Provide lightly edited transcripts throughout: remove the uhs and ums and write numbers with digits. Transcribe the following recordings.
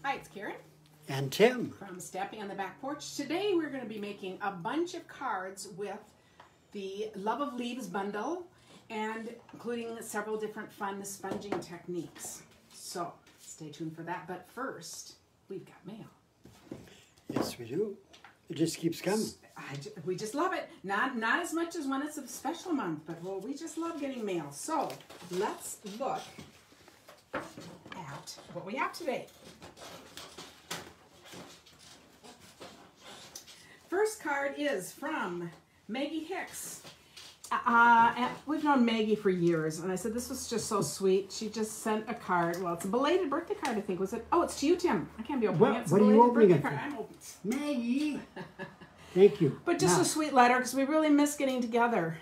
Hi, it's Karen. And Tim. From Stepping on the Back Porch. Today we're going to be making a bunch of cards with the Love of Leaves bundle and including several different fun sponging techniques. So stay tuned for that. But first, we've got mail. Yes, we do. It just keeps coming. We just love it. Not as much as when it's a special month, but well, we just love getting mail. So let's look at what we have today. First card is from Maggie Hicks. And we've known Maggie for years, and I said this was just so sweet. She just sent a card. Well, it's a belated birthday card, I think. Was it? Oh, it's to you, Tim. I can't be opening it. It's what are you opening it for? I'm opening. Maggie. Thank you. But just a sweet letter because we really miss getting together.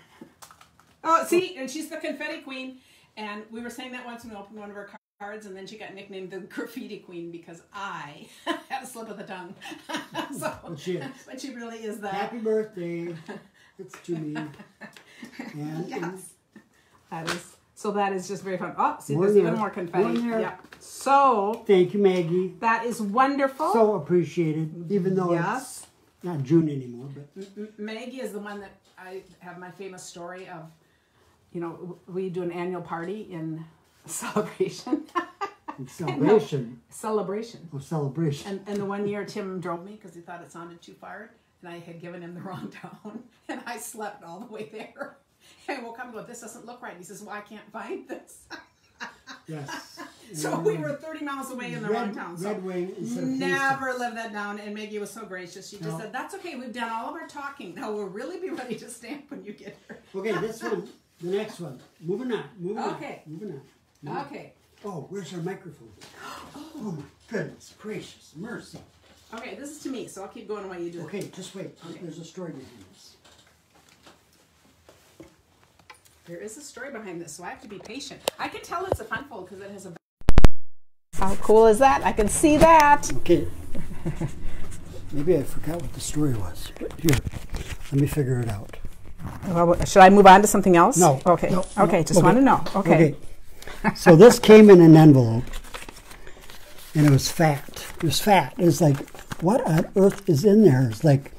Oh, see, and she's the confetti queen. And we were saying that once when we opened one of her cards, and then she got nicknamed the graffiti queen because I had a slip of the tongue. So, but she really is that. Happy birthday. It's to me. And yes. That is just very fun. Oh, see, there's even more confetti. Yep. So thank you, Maggie. That is wonderful. So appreciated, even though it's not June anymore. But Maggie is the one that I have my famous story of. You know, we do an annual party in Celebration. Celebration. Celebration. Oh, Celebration. And the one year Tim drove me because he thought it sounded too far, and I had given him the wrong tone, and I slept all the way there. And I woke up and go, this doesn't look right. And he says, well, I can't find this. Yes. So we were 30 miles away in the wrong town. So Red Wing instead of never live that down. And Maggie was so gracious. She just said, that's okay. We've done all of our talking. Now we'll really be ready to stamp when you get here. Okay, this one, the next one. Moving on. Moving on. Okay. Oh, where's our microphone? Oh my goodness, gracious, mercy. Okay, this is to me, so I'll keep going while you do it. Okay, just wait. Okay. There's a story behind this. There is a story behind this, so I have to be patient. I can tell it's a fun fold because it has a... How cool is that? I can see that. Okay. Maybe I forgot what the story was. But here, let me figure it out. Well, should I move on to something else? No. Okay. No, okay, just want to know. Okay. So this came in an envelope, and it was fat. It was fat. It was like, what on earth is in there? It's like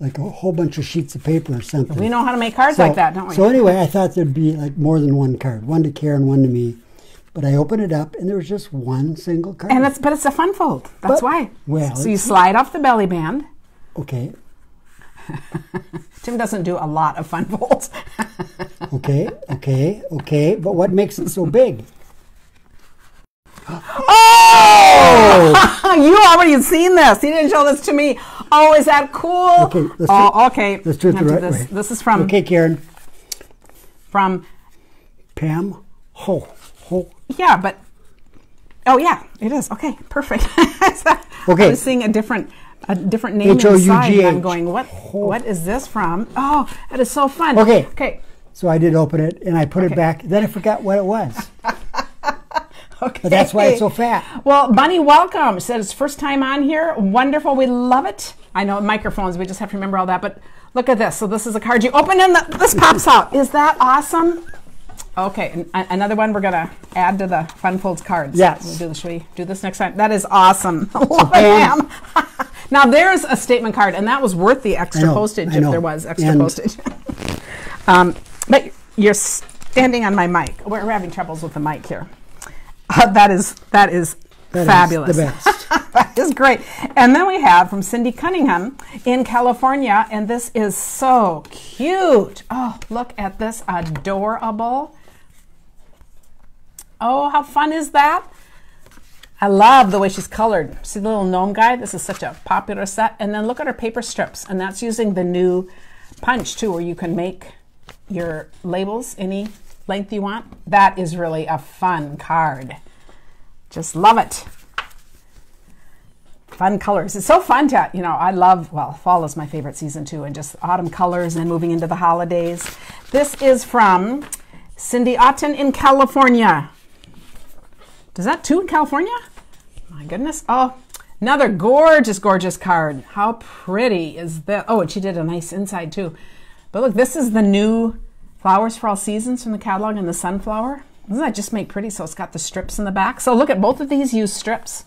a whole bunch of sheets of paper or something. We know how to make cards like that, don't we? So anyway, I thought there'd be like more than one card, one to Karen, one to me. But I opened it up, and there was just one single card. And but it's a fun fold. That's why. Well, so you slide off the belly band. Okay. Tim doesn't do a lot of fun folds. Okay. But what makes it so big? Oh! You already seen this. He didn't show this to me. Oh, is that cool? Okay. Okay. Let's do it the right way. This is from... Okay, Karen. From... Pam Ho. Yeah, but... Oh, yeah, it is. Okay, perfect. Okay. I was seeing a different name inside, and I'm going, what is this from? Oh, that is so fun. Okay. So I did open it, and I put it back. Then I forgot what it was. Okay. But that's why it's so fat. Well, Bunny, welcome. She said it's first time on here. Wonderful. We love it. I know microphones. We just have to remember all that. But look at this. So this is a card you open, and this pops out. Is that awesome? Okay, another one we're going to add to the Fun Folds cards. Yes. Should we do this next time? That is awesome. Love it, ma'am. Now, there's a statement card, and that was worth the extra postage if there was extra postage. But you're standing on my mic. We're having troubles with the mic here. That is fabulous. Is the best. That is great. And then we have from Cindy Cunningham in California, and this is so cute. Oh, look at this, adorable. Oh, how fun is that? I love the way she's colored. See the little gnome guy? This is such a popular set. And then look at her paper strips. And that's using the new punch, too, where you can make your labels any length you want. That is really a fun card. Just love it. Fun colors. It's so fun to, I love, fall is my favorite season, too, and just autumn colors and moving into the holidays. This is from Cindy Otten in California. Is that two in California? My goodness. Oh, another gorgeous, gorgeous card. How pretty is that? Oh, and she did a nice inside too. But look, this is the new Flowers for All Seasons from the catalog and the sunflower. Doesn't that just make pretty? So it's got the strips in the back. So look at both of these use strips.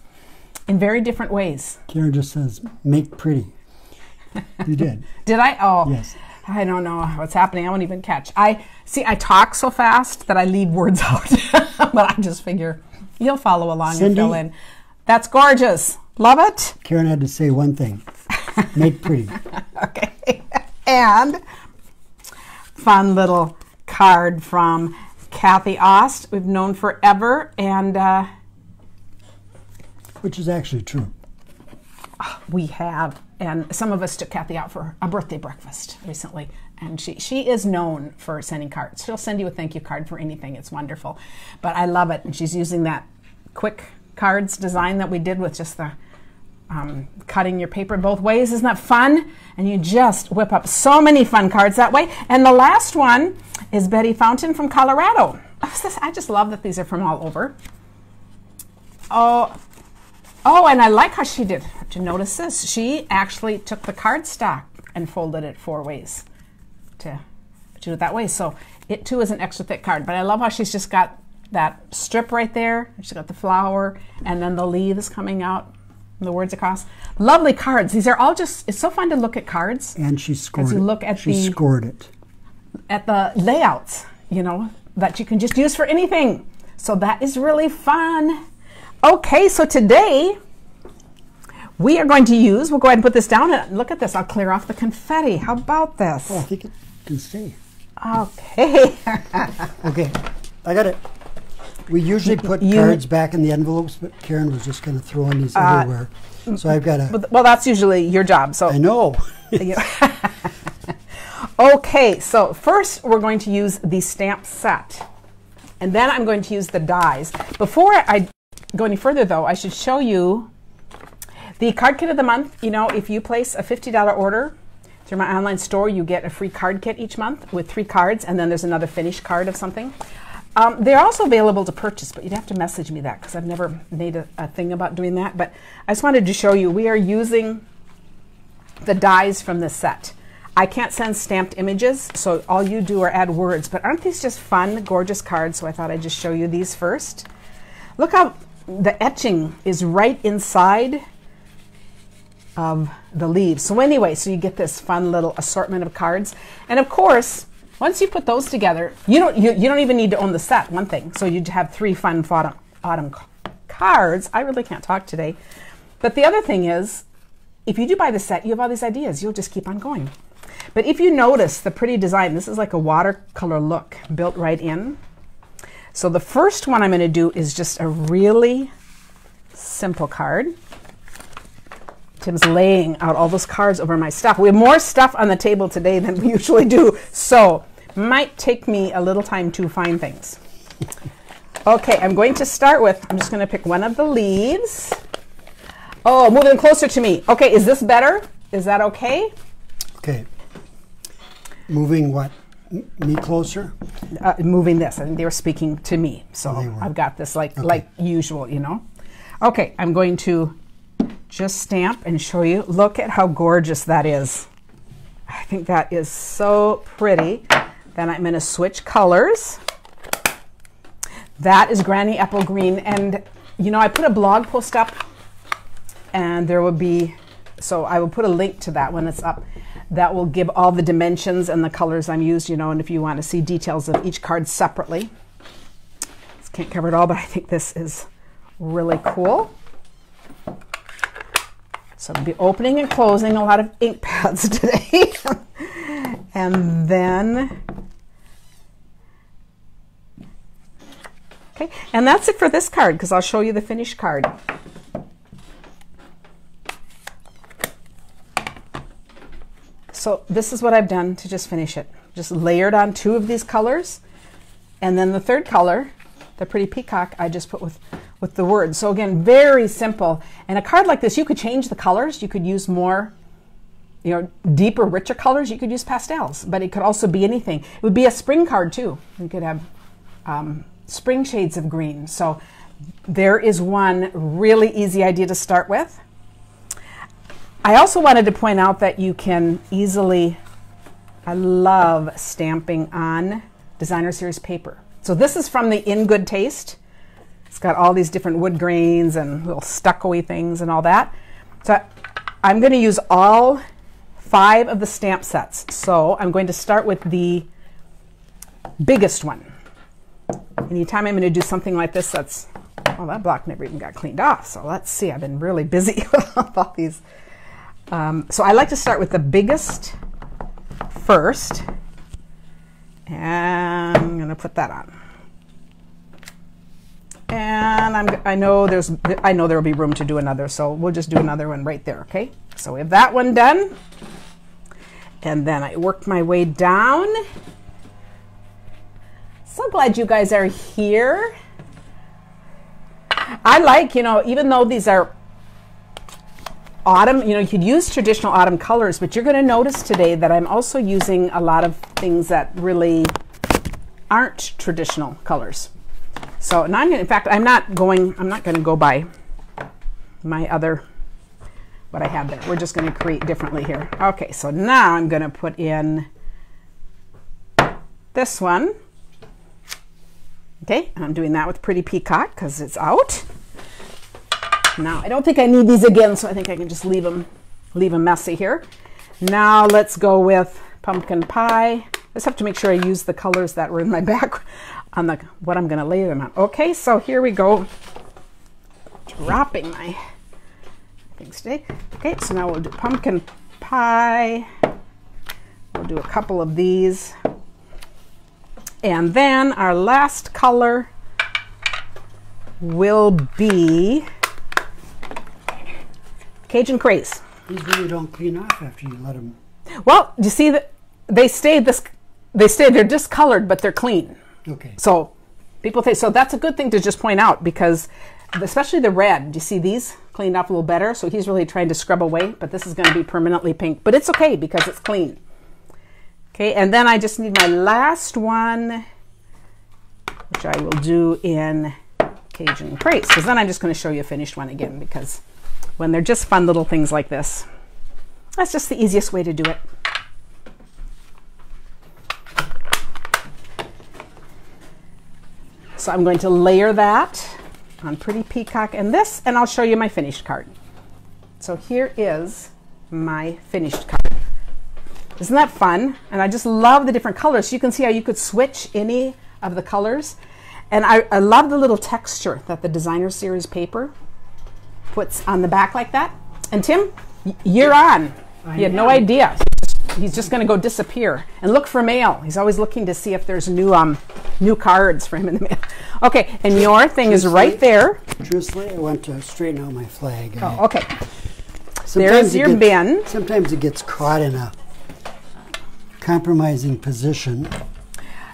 in very different ways. Karen just says, make pretty. You did. Did I? Oh, yes. I don't know what's happening. I won't even catch. I talk so fast that I leave words out, but I just figure you'll follow along and fill in. That's gorgeous. Love it. Karen had to say one thing. Make pretty. Okay. And fun little card from Kathy Ost. We've known forever, and which is actually true. We have, and some of us took Kathy out for a birthday breakfast recently, and she is known for sending cards. She'll send you a thank you card for anything. It's wonderful, but I love it, and she's using that quick cards design that we did with just the cutting your paper both ways. Isn't that fun? And you just whip up so many fun cards that way. And the last one is Betty Fountain from Colorado. I just love that these are from all over. Oh, and I like how she did. Did you notice this? She actually took the cardstock and folded it 4 ways to do it that way. So it too is an extra thick card. But I love how she's just got that strip right there. She's got the flower and then the leaves coming out, and the words across. Lovely cards. These are all just, it's so fun to look at cards. And she scored as you it. look at she scored it. At the layouts, you know, that you can just use for anything. So that is really fun. Okay, so today we are going to use, we'll go ahead and put this down and look at this. I'll clear off the confetti. How about this? Oh, I think it can stay. Okay. Okay, I got it. We usually put cards back in the envelopes, but Karen was just going to throw in these everywhere. So I've got to... Well, that's usually your job. So I know. Okay, so first we're going to use the stamp set. And then I'm going to use the dies. Before I go any further, though, I should show you the card kit of the month. You know, if you place a $50 order through my online store, you get a free card kit each month with 3 cards, and then there's another finished card of something. They're also available to purchase, but you'd have to message me that because I've never made a thing about doing that. But I just wanted to show you, we are using the dies from this set. I can't send stamped images, so all you do are add words. But aren't these just fun, gorgeous cards? So I thought I'd just show you these first. Look how the etching is right inside of the leaves. So anyway, so you get this fun little assortment of cards. And of course, once you put those together, you don't even need to own the set, one thing. So you'd have 3 fun autumn cards. I really can't talk today. But the other thing is, if you do buy the set, you have all these ideas. You'll just keep on going. But if you notice the pretty design, this is like a watercolor look built right in. So the first one I'm going to do is just a really simple card. Tim's laying out all those cards over my stuff. We have more stuff on the table today than we usually do, so might take me a little time to find things. Okay, I'm going to start with, I'm just going to pick one of the leaves. Oh, move them closer to me. Okay, is this better? Is that okay? Okay. Moving what? Me closer? Moving this, and they were speaking to me, so I've got this like usual, you know. Okay, I'm going to just stamp and show you. Look at how gorgeous that is. I think that is so pretty. Then I'm going to switch colors. That is Granny Apple Green, and you know, I put a blog post up, and there will be, so I will put a link to that when it's up. That will give all the dimensions and the colors I'm used, you know, and if you want to see details of each card separately. Just can't cover it all, but I think this is really cool. So I'll be opening and closing a lot of ink pads today. And then, okay, and that's it for this card, because I'll show you the finished card. So this is what I've done to just finish it. Just layered on 2 of these colors, and then the third color, the pretty peacock, I just put with the words. So again, very simple. And a card like this, you could change the colors. You could use more, you know, deeper, richer colors. You could use pastels, but it could also be anything. It would be a spring card too. You could have spring shades of green. So there is one really easy idea to start with. I also wanted to point out that you can easily, I love stamping on designer series paper. So this is from the In Good Taste It's got all these different wood grains and little stucco-y things and all that. So I'm going to use all 5 of the stamp sets. So I'm going to start with the biggest one. Anytime I'm going to do something like this, that's, well, that block never even got cleaned off. So let's see, I've been really busy with all these. So I like to start with the biggest first. And I'm going to put that on. And I know there will be room to do another, so we'll just do another one right there, okay? So we have that one done. And then I work my way down. So glad you guys are here. I like, even though these are autumn, you could use traditional autumn colors, but you're going to notice today that I'm also using a lot of things that really aren't traditional colors. So now in fact, I'm not going to go by my other, what I have there. We're just going to create differently here. Okay, so now I'm going to put in this one. Okay, and I'm doing that with Pretty Peacock because it's out. Now, I don't think I need these again, so I think I can just leave them messy here. Now let's go with Pumpkin Pie. I just have to make sure I use the colors that were in my back on what I'm going to lay them on. Okay, so here we go. Dropping my thing stick. Okay, so now we'll do Pumpkin Pie. We'll do a couple of these. And then our last color will be Cajun Craze. These really don't clean off after you let them. Well, you see that they're discolored, but they're clean. Okay. So people think, so that's a good thing to just point out, because especially the red, do you see these cleaned up a little better? So he's really trying to scrub away, but this is going to be permanently pink, but it's okay because it's clean. Okay, and then I just need my last one, which I will do in Cajun Craze, because then I'm just going to show you a finished one again, because when they're just fun little things like this, that's just the easiest way to do it. So I'm going to layer that on Pretty Peacock and this, and I'll show you my finished card. So here is my finished card. Isn't that fun? And I just love the different colors. So you can see how you could switch any of the colors. And I love the little texture that the Designer Series paper puts on the back like that. And Tim, you're on. He had no idea. He's just going to go disappear and look for mail. He's always looking to see if there's new cards for him in the mail. Okay, and your thing is right there. Truthfully, I want to straighten out my flag. Oh, okay. There's your bin. Sometimes it gets caught in a compromising position.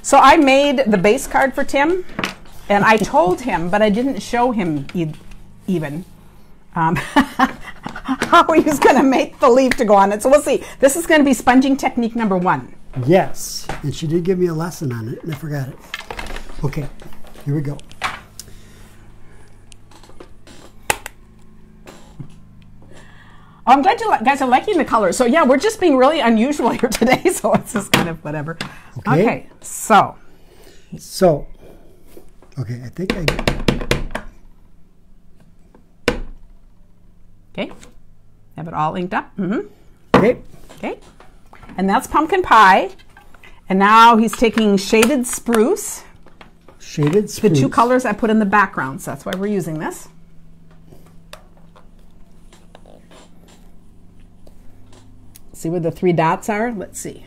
So I made the base card for Tim, and I told him, but I didn't show him even how he's going to make the leaf to go on it. So we'll see. This is going to be sponging technique number 1. Yes, and she did give me a lesson on it, and I forgot it. Okay, here we go. I'm glad you guys are liking the colors. So yeah, we're just being really unusual here today, so it's just kind of whatever. Okay, so. Okay, I think I get. Okay, have it all inked up. Okay. Okay, and that's Pumpkin Pie. And now he's taking Shaded Spruce. Shaded Spruce. The 2 colors I put in the background, so that's why we're using this. See where the 3 dots are? Let's see.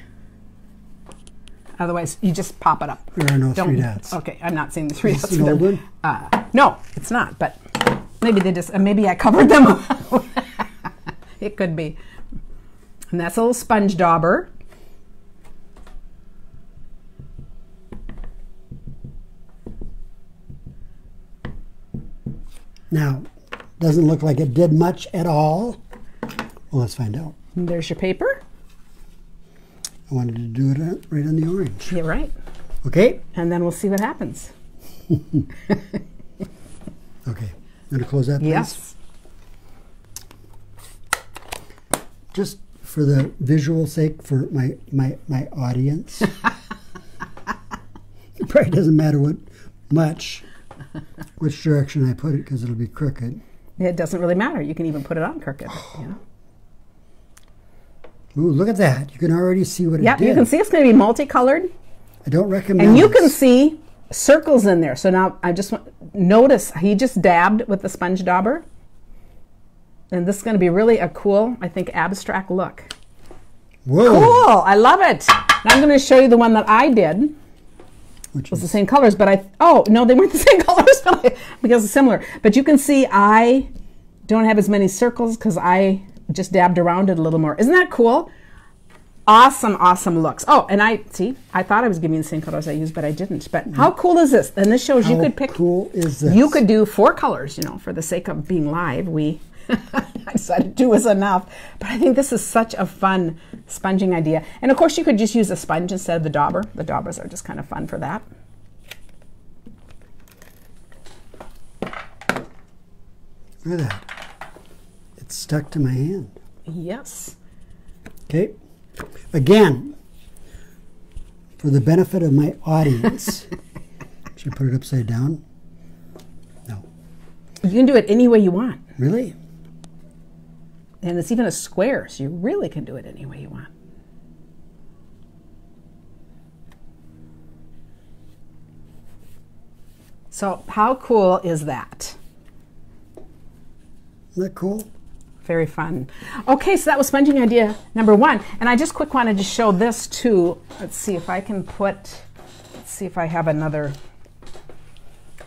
Otherwise, you just pop it up. There are no 3 dots. Okay, I'm not seeing the 3 dots. Is this an old one? No, it's not, but maybe they just, maybe I covered them. It could be. And that's a little sponge dauber. Now, doesn't look like it did much at all. Well, let's find out. And there's your paper. I wanted to do it right on the orange. You're right. Okay. And then we'll see what happens. Okay. You want to close that, please? Yes. Just for the visual sake, for my audience. It probably doesn't matter what much. which direction I put it because it'll be crooked. It doesn't really matter. You can even put it on crooked. Yeah. Ooh, look at that. You can already see what it Yeah, did. you can see it's going to be multicolored. I don't recommend And you this. can see circles in there. So now I just want, notice he just dabbed with the sponge dauber. And this is going to be really a cool, I think, abstract look. Whoa. Cool. I love it. Now I'm going to show you the one that I did. Which Was the same colors, but oh, no, they weren't the same colors because it's similar. But you can see I don't have as many circles because I just dabbed around it a little more. Isn't that cool? Awesome, awesome looks. Oh, and I thought I was giving you the same colors I used, but I didn't. But how cool is this? And this shows you could pick. How cool is this? You could do 4 colors, you know, for the sake of being live. I decided 2 was enough. But I think this is such a fun sponging idea. And of course, you could just use a sponge instead of the dauber. The daubers are just kind of fun for that. Look at that. It's stuck to my hand. Yes. Okay. Again, for the benefit of my audience, should I put it upside down? No. You can do it any way you want. Really? And it's even a square, so you really can do it any way you want. So how cool is that? Isn't that cool? Very fun. Okay, so that was sponging idea number 1. And I just quick wanted to show this too. Let's see if I can let's see if I have another.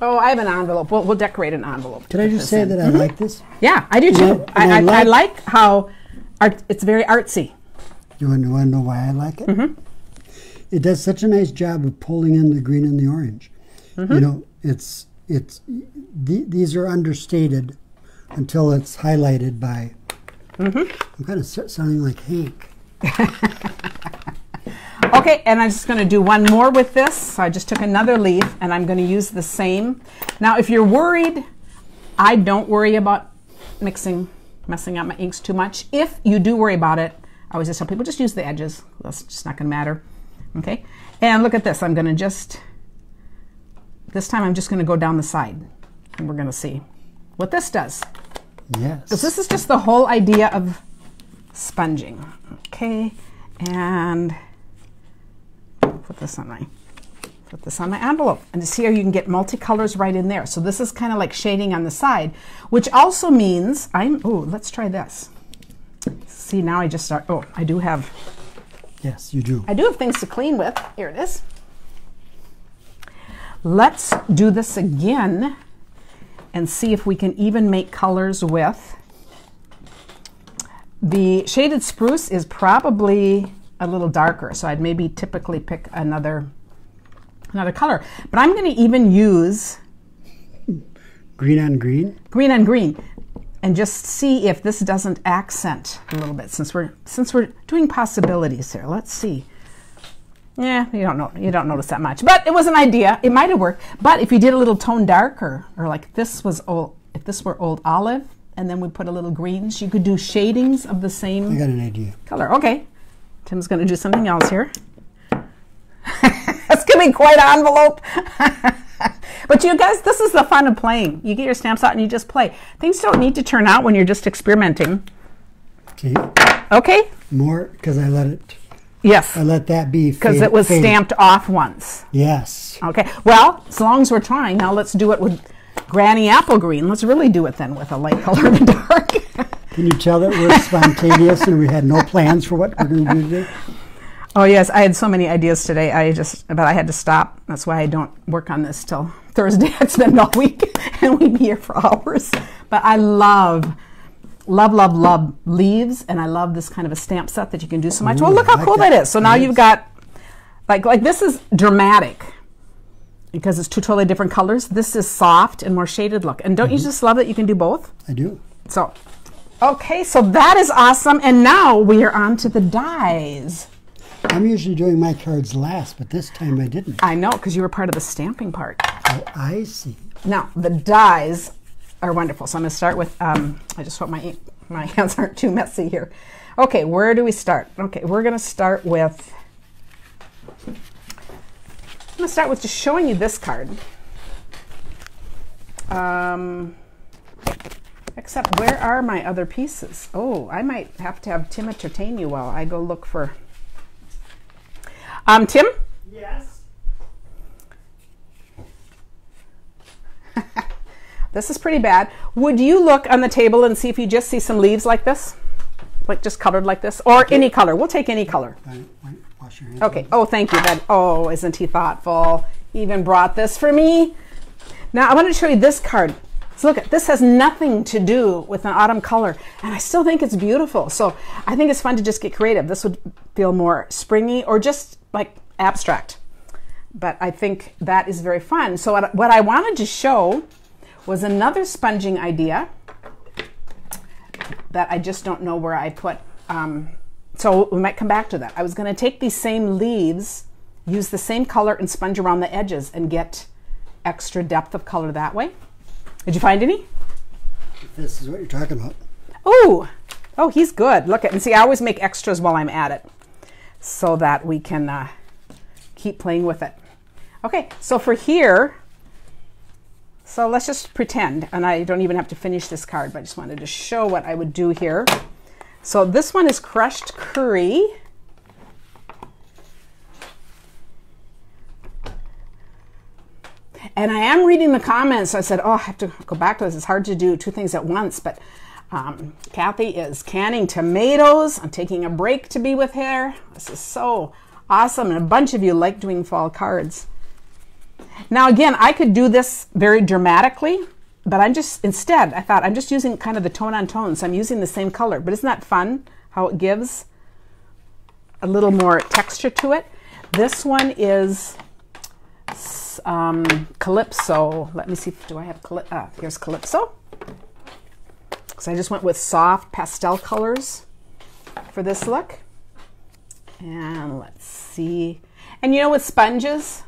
Oh, I have an envelope. We'll decorate an envelope. Can I just say that I like this? Yeah, I do too. I like how it's very artsy. You want to know why I like it? Mm-hmm. It does such a nice job of pulling in the green and the orange. Mm-hmm. You know, these are understated until it's highlighted by. Mm-hmm. I'm kind of sounding like Hank. Okay, and I'm just going to do one more with this. So I just took another leaf, and I'm going to use the same. Now, if you're worried, I don't worry about messing up my inks too much. If you do worry about it, I always just tell people, just use the edges. That's just not going to matter. Okay, and look at this. I'm going to this time I'm just going to go down the side, and we're going to see what this does. Yes. So this is just the whole idea of sponging. Okay, and put this on my envelope, and to see how you can get multicolors right in there. So this is kind of like shading on the side, which also means let's try this. See, now I just start. Oh, I do have. Yes, you do. I do have things to clean with. Here it is. Let's do this again and see if we can even make colors with. The shaded spruce is probably a little darker, so I'd maybe typically pick another color. But I'm going to even use green on green. Green on green, and just see if this doesn't accent a little bit. Since we're doing possibilities here, let's see. Yeah, you don't notice that much, but it was an idea. It might have worked. But if you did a little tone darker, or like if this were old olive, and then we put a little greens, you could do shadings of the same. I got an idea. Color. Okay, Tim's going to do something else here. That's going to be quite an envelope. But you guys, this is the fun of playing. You get your stamps out and you just play. Things don't need to turn out when you're just experimenting. Okay. Okay. More because I let it. Yes. I let that be. Because it was stamped off once. Yes. Okay. Well, as long as we're trying, now let's do it with Granny Apple Green. Let's really do it then with a light color and a dark. Can you tell that we're spontaneous and we had no plans for what we're going to do today? Oh yes, I had so many ideas today. But I had to stop. That's why I don't work on this till Thursday. It's been all week, and we'd be here for hours. But I love leaves, and I love this kind of a stamp set that you can do so much. Ooh, well, look how cool that is. So now you've got like this is dramatic because it's 2 totally different colors. This is soft and more shaded look. And don't you just love that you can do both? I do. So, okay, so that is awesome. And now we are on to the dies. I'm usually doing my cards last, but this time I didn't. I know, because you were part of the stamping part. Oh, I see. Now, the dies are wonderful. So I'm going to start with, I just hope my hands aren't too messy here. Okay, where do we start? Okay, we're going to start with, just showing you this card. Except where are my other pieces? Oh, I might have to have Tim entertain you while I go look for... Tim? Yes. This is pretty bad. Would you look on the table and see if you just see some leaves like this? Like just colored like this? Or any color. We'll take any color. Wash your hands. Okay. Oh, thank you. Oh, isn't he thoughtful? He even brought this for me. Now, I want to show you this card. So look, this has nothing to do with an autumn color, and I still think it's beautiful. So I think it's fun to just get creative. This would feel more springy or just like abstract. But I think that is very fun. So what I wanted to show was another sponging idea that I just don't know where I put. So we might come back to that. I was going to take these same leaves, use the same color, and sponge around the edges and get extra depth of color that way. Did you find any? This is what you're talking about. Oh, he's good. Look at, and see, I always make extras while I'm at it so that we can keep playing with it. Okay, so for here, so let's just pretend, and I don't even have to finish this card, but I just wanted to show what I would do here. So this one is crushed curry. And I am reading the comments. So I said, oh, I have to go back to this. It's hard to do two things at once. But Kathy is canning tomatoes. I'm taking a break to be with her. This is so awesome. And a bunch of you like doing fall cards. Now, again, I could do this very dramatically. But instead, I thought I'm just using kind of the tone on tone. So I'm using the same color. But isn't that fun how it gives a little more texture to it? This one is... Calypso. Let me see, do I have here's Calypso. So I just went with soft pastel colors for this look. And let's see. And you know, with sponges,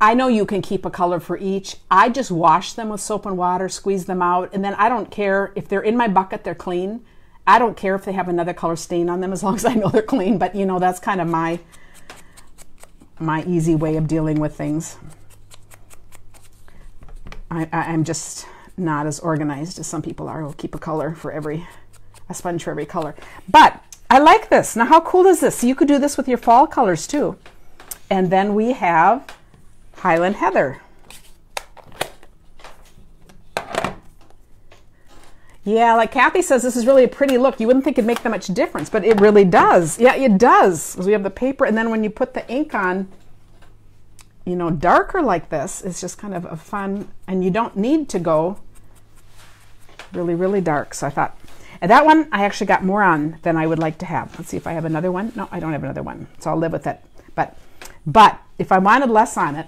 I know you can keep a color for each. I just wash them with soap and water, squeeze them out, and then I don't care if they're in my bucket, they're clean. I don't care if they have another color stain on them as long as I know they're clean. But you know, that's kind of my easy way of dealing with things. I'm just not as organized as some people are. We'll keep a sponge for every color. But I like this. Now, how cool is this? So you could do this with your fall colors too. And then we have Highland Heather. Yeah, like Kathy says, this is really a pretty look. You wouldn't think it'd make that much difference, but it really does. Yeah, it does. Because we have the paper, and then when you put the ink on, you know, darker like this, it's just kind of a fun, and you don't need to go really, really dark. So I thought, and that one I actually got more on than I would like to have. Let's see if I have another one. No, I don't have another one, so I'll live with it. But if I wanted less on it,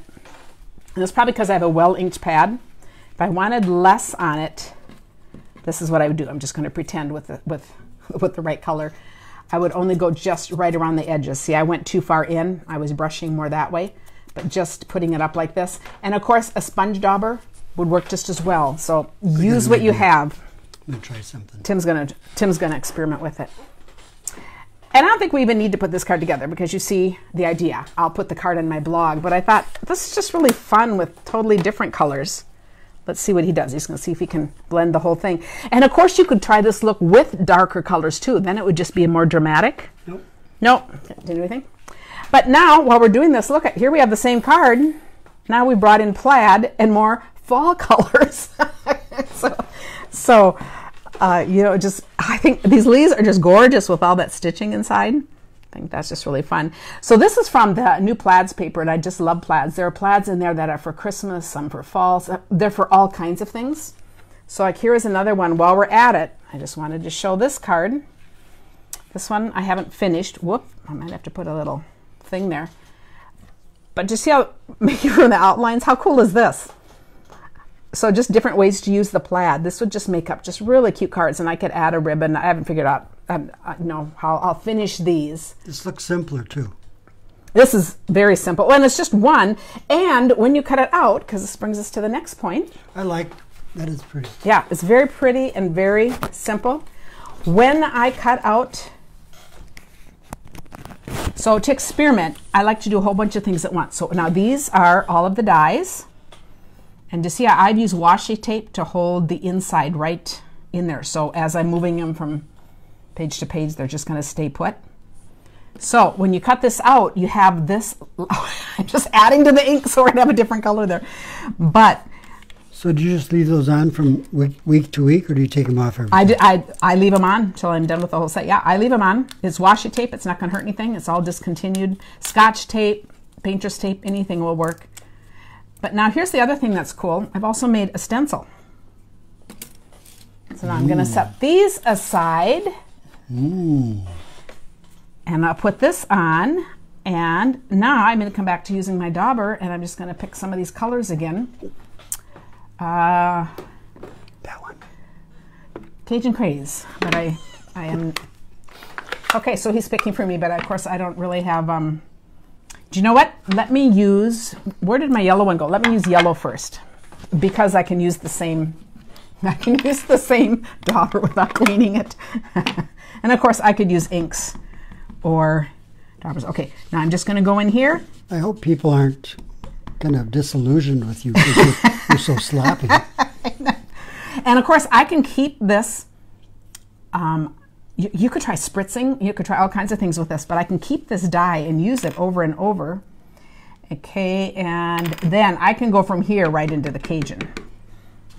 and it's probably because I have a well-inked pad, if I wanted less on it, this is what I would do. I'm just going to pretend with the right color. I would only go just right around the edges. See, I went too far in. I was brushing more that way, but just putting it up like this. And of course, a sponge dauber would work just as well. So use what you have. I'm going to try something. Tim's gonna experiment with it. And I don't think we even need to put this card together because you see the idea. I'll put the card on my blog, but I thought this is just really fun with totally different colors. Let's see what he does. He's going to see if he can blend the whole thing. And of course, you could try this look with darker colors too. Then it would just be more dramatic. Nope. Didn't do anything. But now, while we're doing this, look at here we have the same card. Now we brought in plaid and more fall colors. so you know, I think these leaves are just gorgeous with all that stitching inside. I think that's just really fun. So this is from the new plaids paper, and I just love plaids. There are plaids in there that are for Christmas, some for fall. They're for all kinds of things. So like here is another one. While we're at it, I just wanted to show this card. This one I haven't finished. Whoop, I might have to put a little thing there. But just see how, making from the outlines, how cool is this? So just different ways to use the plaid. This would just make up just really cute cards, and I could add a ribbon. I haven't figured out how I'll finish these. This looks simpler too. This is very simple, and it's just one. And when you cut it out, because this brings us to the next point. That is pretty. Yeah, it's very pretty and very simple. When I cut out, so to experiment, I like to do a whole bunch of things at once. So now these are all of the dies. And to see, I'd use washi tape to hold the inside right in there. So as I'm moving them from page to page, they're just going to stay put. So when you cut this out, you have this. I'm just adding to the ink so we're going to have a different color there. But so do you just leave those on from week to week, or do you take them off every time? I leave them on until I'm done with the whole set. Yeah, I leave them on. It's washi tape. It's not going to hurt anything. It's all discontinued. Scotch tape, painter's tape, anything will work. But now here's the other thing that's cool. I've also made a stencil. So now I'm going to set these aside. And I'll put this on, and now I'm going to come back to using my dauber, and I'm just going to pick some of these colors again. That one. Cajun Craze, but I am... Okay, so he's picking for me, but of course I don't really have... Do you know what? Let me use... Where did my yellow one go? Let me use yellow first, because I can use the same... I can use the same dauber without cleaning it. And of course I could use inks or daubers. Okay, now I'm just going to go in here. I hope people aren't kind of disillusioned with you because you're so sloppy. And of course, I can keep this. You could try spritzing. You could try all kinds of things with this, but I can keep this dye and use it over and over. Okay, and then I can go from here right into the Cajun.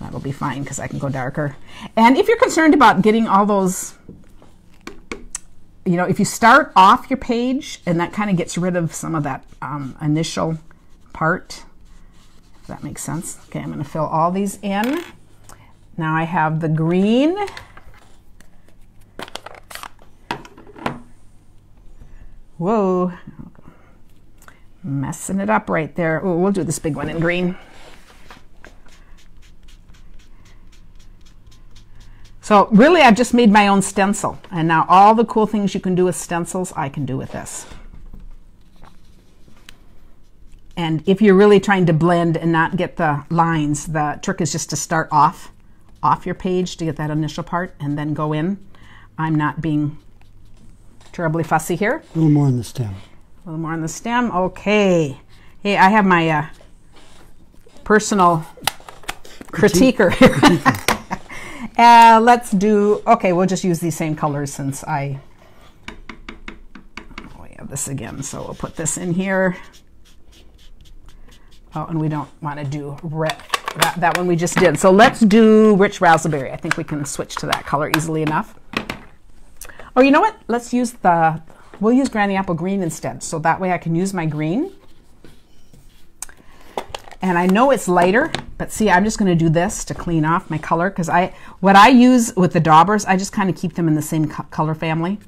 That'll be fine because I can go darker. And if you're concerned about getting all those, you know, if you start off your page and that kind of gets rid of some of that initial part, if that makes sense. Okay, I'm going to fill all these in. Now I have the green. Whoa, messing it up right there. Oh, we'll do this big one in green. So really, I've just made my own stencil. And now all the cool things you can do with stencils, I can do with this. And if you're really trying to blend and not get the lines, the trick is just to start off your page to get that initial part and then go in. I'm not being terribly fussy here. A little more on the stem. A little more on the stem. Okay. Hey, I have my personal critiquer here. Let's do, okay, we'll just use these same colors since we have this again. So we'll put this in here. Oh, and we don't want to do that one we just did. So let's do Rich Raspberry. I think we can switch to that color easily enough. Or you know what? Let's use we'll use Granny Apple Green instead. So that way I can use my green. And I know it's lighter, but see, I'm just going to do this to clean off my color because what I use with the daubers, I just kind of keep them in the same color family.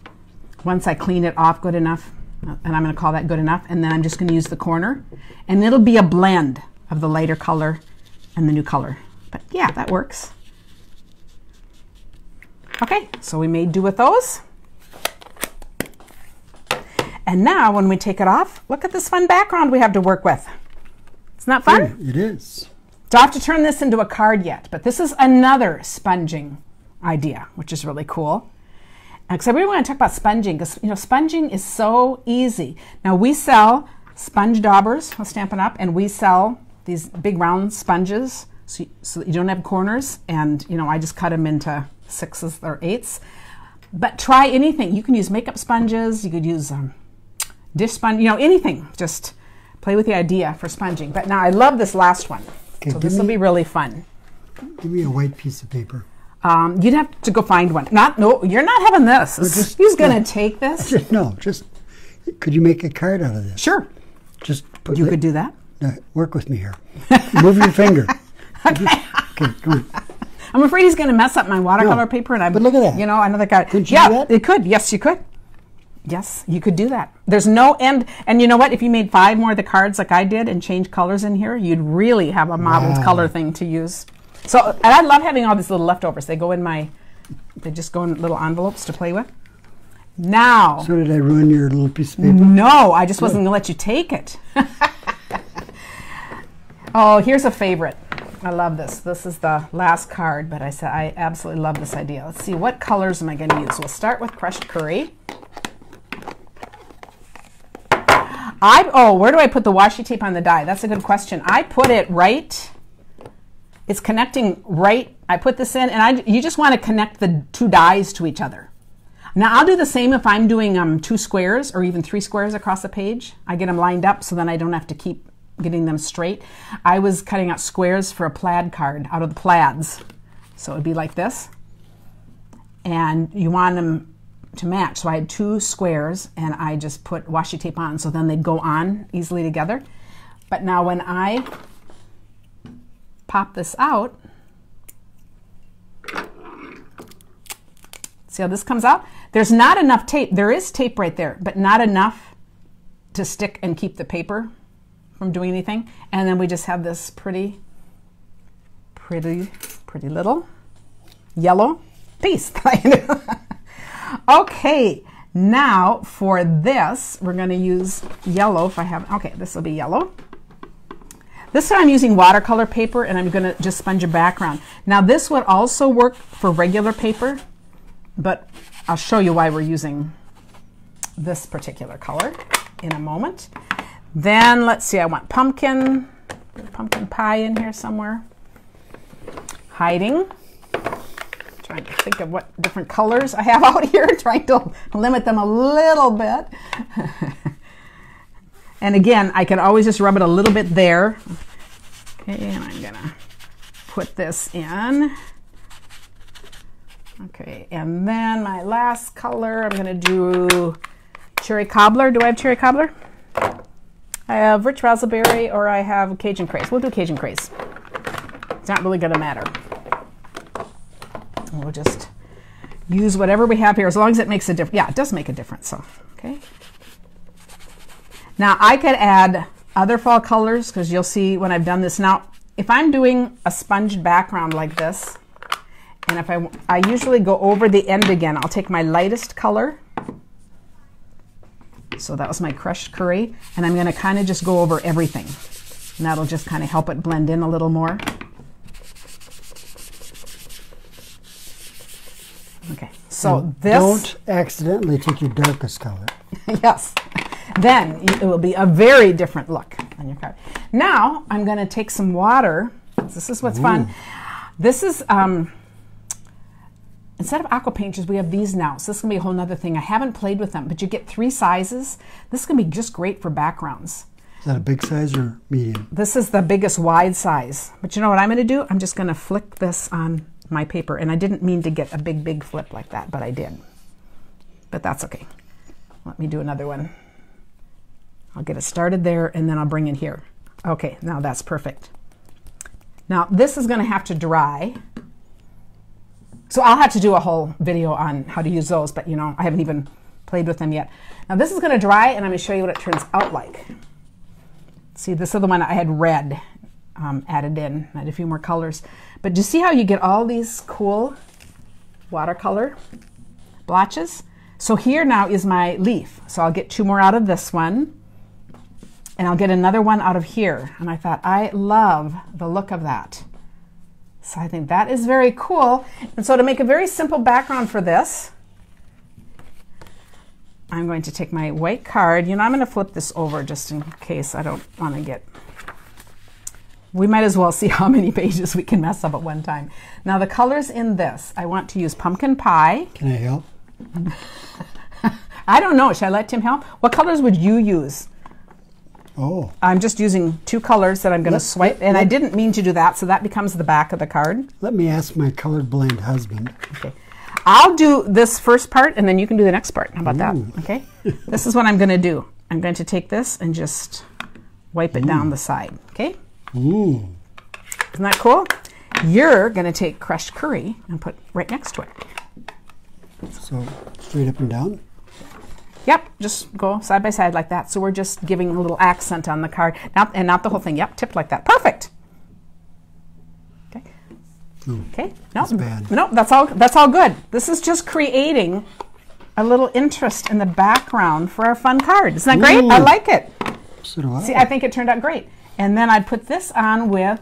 Once I clean it off good enough, and I'm going to call that good enough, and then I'm just going to use the corner, and it'll be a blend of the lighter color and the new color. But yeah, that works. Okay, so we made do with those. And now when we take it off, look at this fun background we have to work with. It's not fun? Yeah, it is. Don't have to turn this into a card yet, but this is another sponging idea, which is really cool. Because I really want to talk about sponging, because you know, sponging is so easy. Now we sell sponge daubers, we'll Stampin' Up, and we sell these big round sponges, so that you don't have corners, and you know, I just cut them into 6s or 8s. But try anything. You can use makeup sponges, you could use dish sponge, you know, anything. Just play with the idea for sponging. But now I love this last one. Okay, so this will be really fun. Give me a white piece of paper. You'd have to go find one. No, you're not having this. Who's going to take this? Just could you make a card out of this? Sure. Just you could do that. Work with me here. Move your finger. Okay. Okay, come on. I'm afraid he's going to mess up my watercolor paper, and but look at that. You know, another card. Could you do that? It could. Yes, you could. Yes, you could do that. There's no end. And you know what? If you made 5 more of the cards like I did and changed colors in here, you'd really have a modeled color thing to use. So, and I love having all these little leftovers. They just go in little envelopes to play with. Now. So did I ruin your little piece of paper? No, I just wasn't going to let you take it. Oh, here's a favorite. I love this. This is the last card, but I said I absolutely love this idea. Let's see, what colors am I going to use? We'll start with crushed curry. Where do I put the washi tape on the die? That's a good question. I put it right it's connecting right. I put this in, and you just want to connect the two dies to each other. Now I'll do the same if I'm doing 2 squares or even 3 squares across the page. I get them lined up so then I don't have to keep getting them straight. I was cutting out squares for a plaid card out of the plaids. So it'd be like this. And you want them to match. So I had 2 squares and I just put washi tape on so then they'd go on easily together. But now when I pop this out, see how this comes out? There's not enough tape. There is tape right there, but not enough to stick and keep the paper from doing anything. And then we just have this pretty little yellow piece. Okay, now for this, we're going to use yellow if I have, okay, this will be yellow. This time I'm using watercolor paper and I'm going to just sponge a background. Now this would also work for regular paper, but I'll show you why we're using this particular color in a moment. Then let's see, I want pumpkin pie in here somewhere. Hiding. Trying to think of what different colors I have out here, trying to limit them a little bit. And again, I can always just rub it a little bit there. Okay, and I'm gonna put this in. Okay, and then my last color, I'm gonna do cherry cobbler. Do I have cherry cobbler? I have rich raspberry or I have Cajun craze. We'll do Cajun craze. It's not really gonna matter. We'll just use whatever we have here as long as it makes a difference. Yeah, it does make a difference, so, okay. Now I could add other fall colors because you'll see when I've done this. Now, if I'm doing a sponged background like this, and if I usually go over the end again, I'll take my lightest color. So that was my crushed curry, and I'm gonna kind of just go over everything. And that'll just kind of help it blend in a little more. Okay, so and this... Don't accidentally take your darkest color. Yes, then it will be a very different look on your card. Now I'm going to take some water. This is what's fun. This is, instead of aqua paints, we have these now. So this is going to be a whole nother thing. I haven't played with them, but you get 3 sizes. This is going to be just great for backgrounds. Is that a big size or medium? This is the biggest wide size. But you know what I'm going to do? I'm just going to flick this on my paper. And I didn't mean to get a big flip like that, but I did. But that's okay. Let me do another one. I'll get it started there and then I'll bring it here. Okay, now that's perfect. Now this is going to have to dry. So I'll have to do a whole video on how to use those, but you know, I haven't even played with them yet. Now this is going to dry and I'm going to show you what it turns out like. See, this is the one I had red added in. I had a few more colors. But do you see how you get all these cool watercolor blotches? So here now is my leaf. So I'll get 2 more out of this one. And I'll get another one out of here. And I thought, I love the look of that. So I think that is very cool. And so to make a very simple background for this, I'm going to take my white card. You know, I'm going to flip this over just in case I don't want to get... We might as well see how many pages we can mess up at one time. Now the colors in this, I want to use pumpkin pie. Can I help? I don't know. Should I let Tim help? What colors would you use? Oh. I'm just using 2 colors that I'm going to swipe, and I didn't mean to do that, so that becomes the back of the card. Let me ask my colorblind husband. Okay. I'll do this first part, and then you can do the next part. How about that? Okay. This is what I'm going to do. I'm going to take this and just wipe it down the side. Okay. Ooh. Isn't that cool? You're going to take crushed curry and put right next to it. So straight up and down? Yep, just go side by side like that. So we're just giving a little accent on the card. And not the whole thing. Yep, tipped like that. Perfect. Okay. Ooh, okay. No, that's bad. No, that's all good. This is just creating a little interest in the background for our fun card. Isn't that great? I like it. So do I. See, I think it turned out great. And then I'd put this on with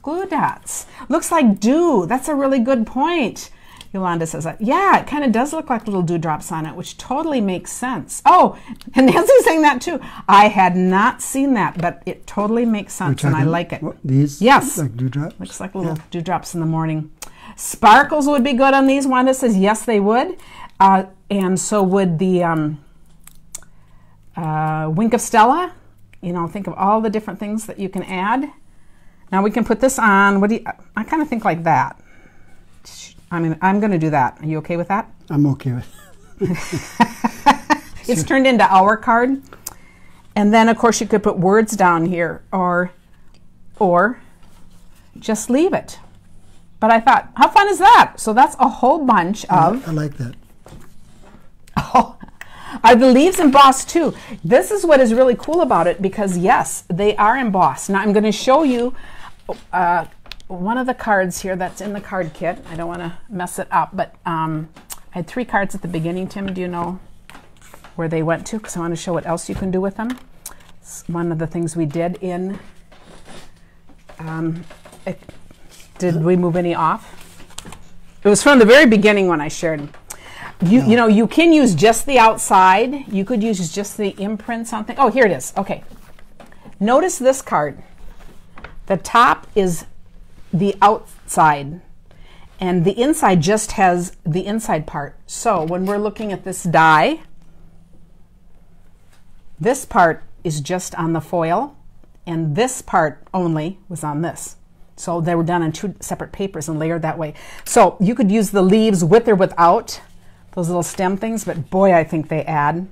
glue dots. Looks like dew. That's a really good point. Yolanda says that. Yeah, it kind of does look like little dewdrops on it, which totally makes sense. Oh, and Nancy's saying that too. I had not seen that, but it totally makes sense, and I like it. What, these? Yes. Like dewdrops? Looks like little dewdrops in the morning. Sparkles would be good on these. Wanda says yes, they would. And so would the Wink of Stella. You know, think of all the different things that you can add. Now we can put this on. What do you? I kind of think like that. I'm going to do that. Are you okay with that? I'm okay with it. It's turned into our card. And then, of course, you could put words down here or just leave it. But I thought, how fun is that? So that's a whole bunch of... I like that. Oh, are the leaves embossed too? This is what is really cool about it because, yes, they are embossed. Now, I'm going to show you... one of the cards here that's in the card kit. I don't want to mess it up, but I had 3 cards at the beginning. Tim, do you know where they went to? Because I want to show what else you can do with them. It's one of the things we did in... did we move any off? It was from the very beginning when I shared. You know, you can use just the outside. You could use just the imprints on things. Oh, here it is. Okay. Notice this card. The top is the outside and the inside just has the inside part. So when we're looking at this die, this part is just on the foil and this part only was on this. So they were done on 2 separate papers and layered that way. So you could use the leaves with or without those little stem things, but boy, I think they add.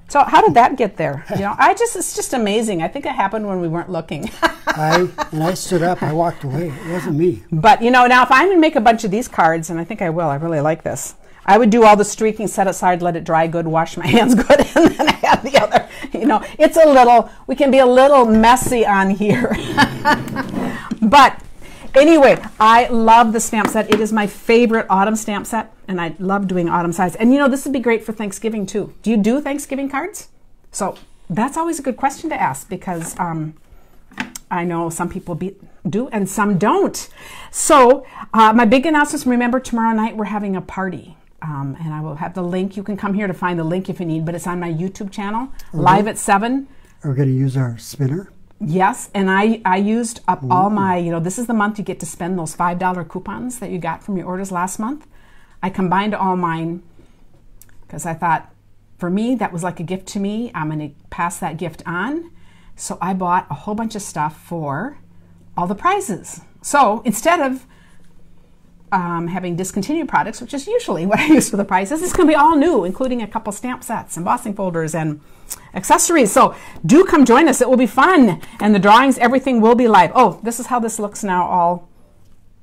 So how did that get there? You know, it's just amazing. I think it happened when we weren't looking. I stood up, I walked away. It wasn't me. But you know, now if I'm going to make a bunch of these cards, and I think I will, I really like this. I would do all the streaking, set aside, let it dry good, wash my hands good, and then I have the other. You know, it's a little, we can be a little messy on here. But anyway, I love the stamp set. It is my favorite autumn stamp set, and I love doing autumn sides. And you know, this would be great for Thanksgiving too. Do you do Thanksgiving cards? So that's always a good question to ask because I know some people do and some don't. So my big announcements, remember tomorrow night we're having a party. And I will have the link. You can come here to find the link if you need, but it's on my YouTube channel, live at 7. Are we going to use our spinner? Yes, and I used up all my, you know, this is the month you get to spend those $5 coupons that you got from your orders last month. I combined all mine because I thought, for me, that was like a gift to me. I'm going to pass that gift on. So I bought a whole bunch of stuff for all the prizes. So instead of having discontinued products, which is usually what I use for the prizes, it's going to be all new, including a couple stamp sets, embossing folders, and accessories. So do come join us. It will be fun. And the drawings, everything will be live. Oh, this is how this looks now all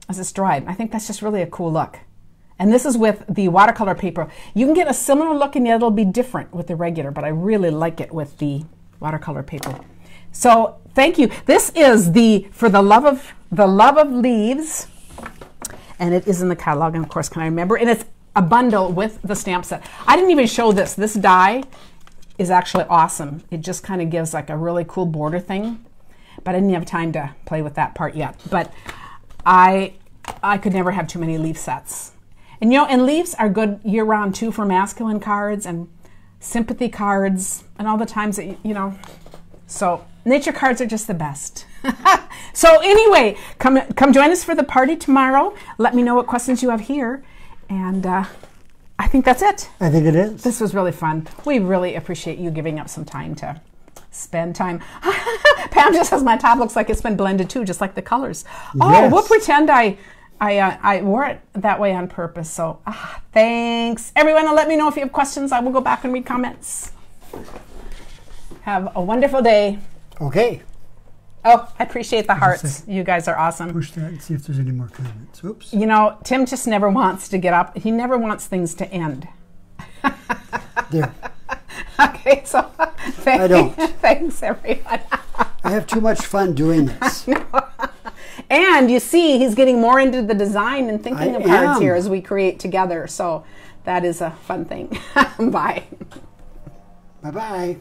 as it's dried. I think that's just really a cool look. And this is with the watercolor paper. You can get a similar look and yet it'll be different with the regular, but I really like it with the watercolor paper. So thank you. This is the For the Love of Leaves. And it is in the catalog, and of course, can I remember? And it's a bundle with the stamp set. I didn't even show this. This die is actually awesome. It just kind of gives like a really cool border thing, but I didn't have time to play with that part yet. But I could never have too many leaf sets. And you know, and leaves are good year-round too for masculine cards and sympathy cards and all the times that, you know, so nature cards are just the best. So anyway, come join us for the party tomorrow. Let me know what questions you have here. And I think that's it. I think it is. This was really fun. We really appreciate you giving up some time to spend time. Pam just says my top looks like it's been blended too, just like the colors. Oh, yes. We'll pretend I wore it that way on purpose. So thanks. Everyone, and let me know if you have questions. I will go back and read comments. Have a wonderful day. Okay. Oh, I appreciate the hearts. You guys are awesome. Push that and see if there's any more comments. Oops. You know, Tim just never wants to get up. He never wants things to end. There. Okay, so I don't. Thanks, everyone. I have too much fun doing this. And you see, he's getting more into the design and thinking of cards here as we create together. So that is a fun thing. Bye. Bye-bye.